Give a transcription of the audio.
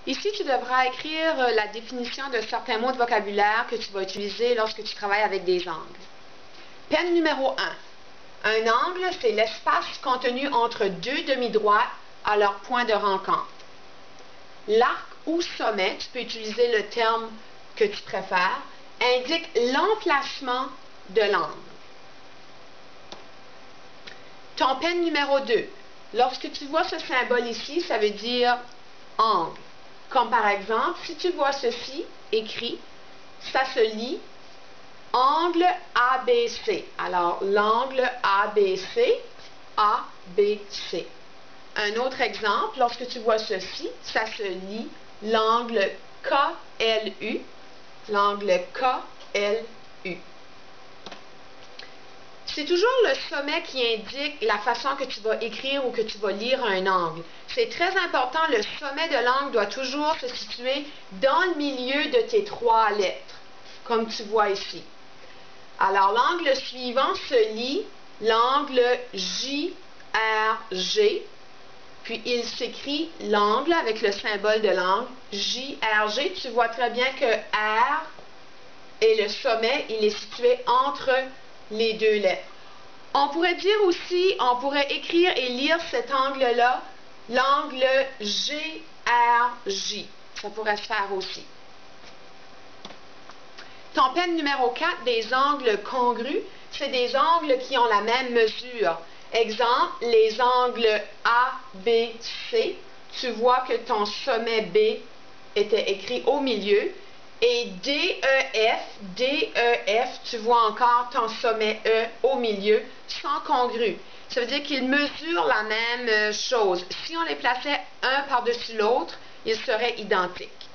Ici, tu devras écrire la définition de certains mots de vocabulaire que tu vas utiliser lorsque tu travailles avec des angles. Peine numéro 1. Un angle, c'est l'espace contenu entre deux demi-droites à leur point de rencontre. L'arc ou sommet, tu peux utiliser le terme que tu préfères, indique l'emplacement de l'angle. Ton peine numéro 2. Lorsque tu vois ce symbole ici, ça veut dire angle. Comme par exemple, si tu vois ceci écrit, ça se lit angle ABC. Alors, l'angle ABC, ABC. Un autre exemple, lorsque tu vois ceci, ça se lit l'angle KLU. L'angle KLU. C'est toujours le sommet qui indique la façon que tu vas écrire ou que tu vas lire un angle. C'est très important, le sommet de l'angle doit toujours se situer dans le milieu de tes trois lettres, comme tu vois ici. Alors, l'angle suivant se lit l'angle JRG, puis il s'écrit l'angle avec le symbole de l'angle JRG. Tu vois très bien que R et le sommet, il est situé entre les deux lettres. On pourrait dire aussi, on pourrait écrire et lire cet angle-là, l'angle GRJ. Ça pourrait se faire aussi. Ton peine numéro 4, des angles congrus, c'est des angles qui ont la même mesure. Exemple, les angles ABC, tu vois que ton sommet B était écrit au milieu. Et DEF, tu vois encore ton sommet E au milieu, sont congrus. Ça veut dire qu'ils mesurent la même chose. Si on les plaçait un par-dessus l'autre, ils seraient identiques.